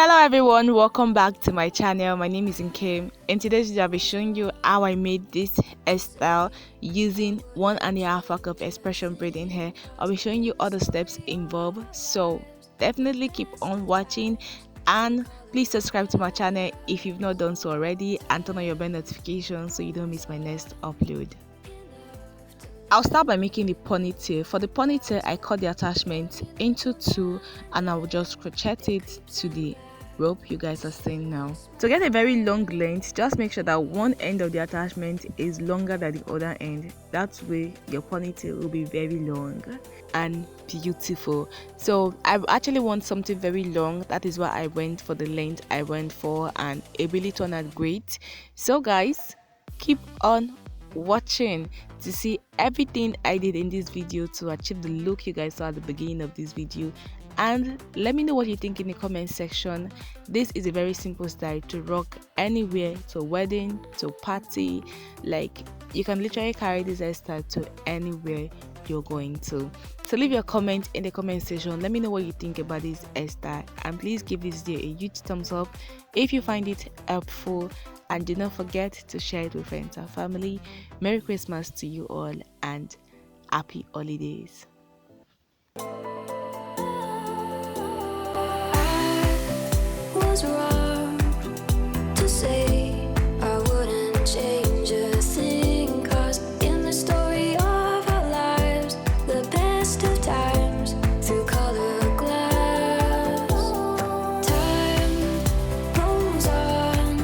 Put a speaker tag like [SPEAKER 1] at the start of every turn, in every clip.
[SPEAKER 1] Hello everyone, welcome back to my channel. My name is Nkem. In today's video I'll be showing you how I made this hairstyle using 1.5 pack of expression braiding hair. I'll be showing you all the steps involved, so definitely keep on watching and please subscribe to my channel if you've not done so already, and turn on your bell notifications so you don't miss my next upload. I'll start by making the ponytail. For the ponytail, I cut the attachment into two and I will just crochet it to the rope you guys are seeing now. To get a very long length, just make sure that one end of the attachment is longer than the other end. That way your ponytail will be very long and beautiful. So I actually want something very long. That is why I went for the length I went for, and it really turned out great. So guys, keep on watching to see everything I did in this video to achieve the look you guys saw at the beginning of this video, and let me know what you think in the comment section. This is a very simple style to rock anywhere, to wedding, to party. Like, you can literally carry this hairstyle to anywhere you're going to. So leave your comment in the comment section. Let me know what you think about this hairstyle, and please give this video a huge thumbs up if you find it helpful, and do not forget to share it with friends and family. Merry Christmas to you all and happy holidays.
[SPEAKER 2] Was wrong to say I wouldn't change a thing, 'cause in the story of our lives, the best of times through color glass, time rolls on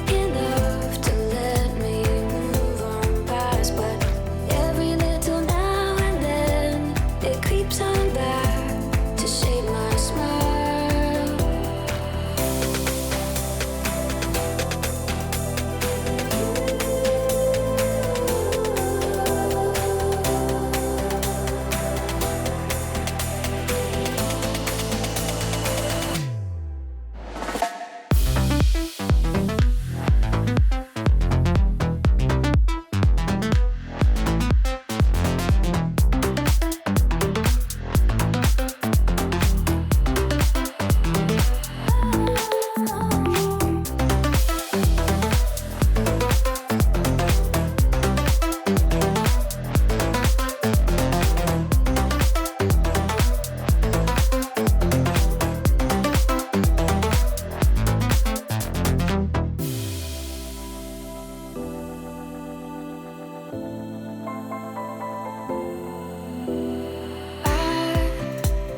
[SPEAKER 2] enough to let me move on past, but every little now and then it creeps on back to shade my smile.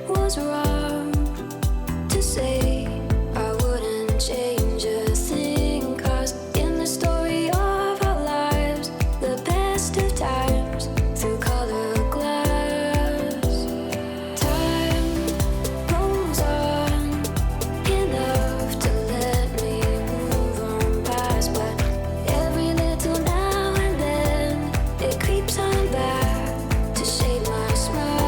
[SPEAKER 2] Was wrong to say I wouldn't change a thing, 'cause in the story of our lives, the best of times through color glass, time rolls on enough to let me move on past, but every little now and then it creeps on back to shade my smile.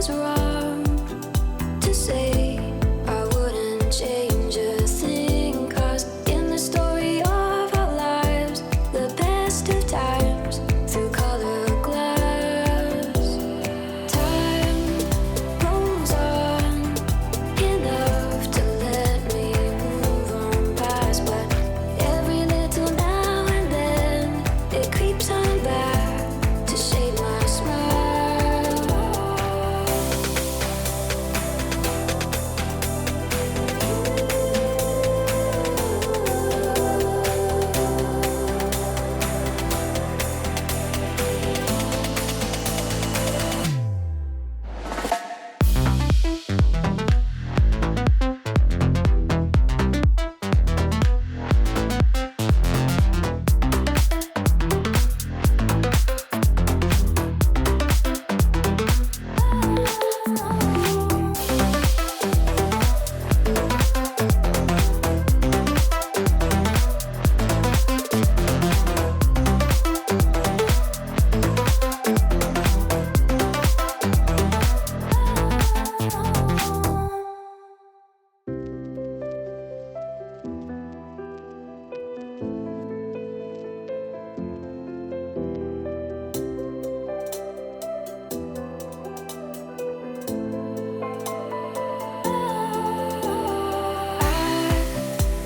[SPEAKER 2] was wrong to say I wouldn't change a thing, 'cause in the story of our lives, the best of times through color glass, time rolls on enough to let me move on past, but every little now and then it creeps on back to shade my smile.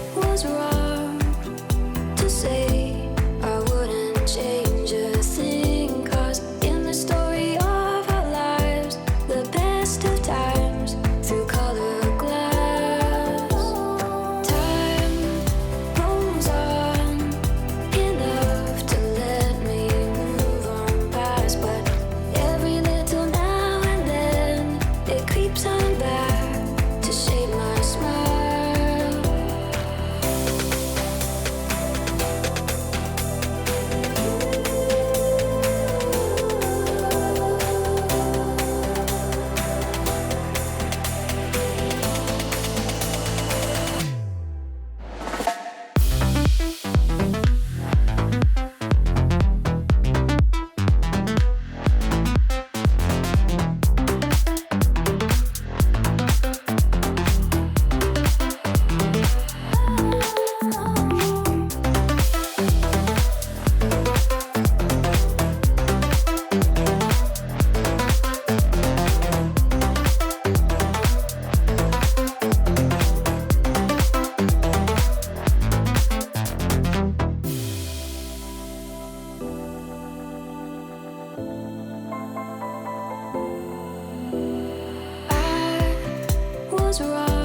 [SPEAKER 2] I was wrong to say I wouldn't change a thing, 'cause in the story of our lives, the best of times through color glass, time rolls on enough to let me move on past, but every little now and then it creeps on back to shade my smile. I was wrong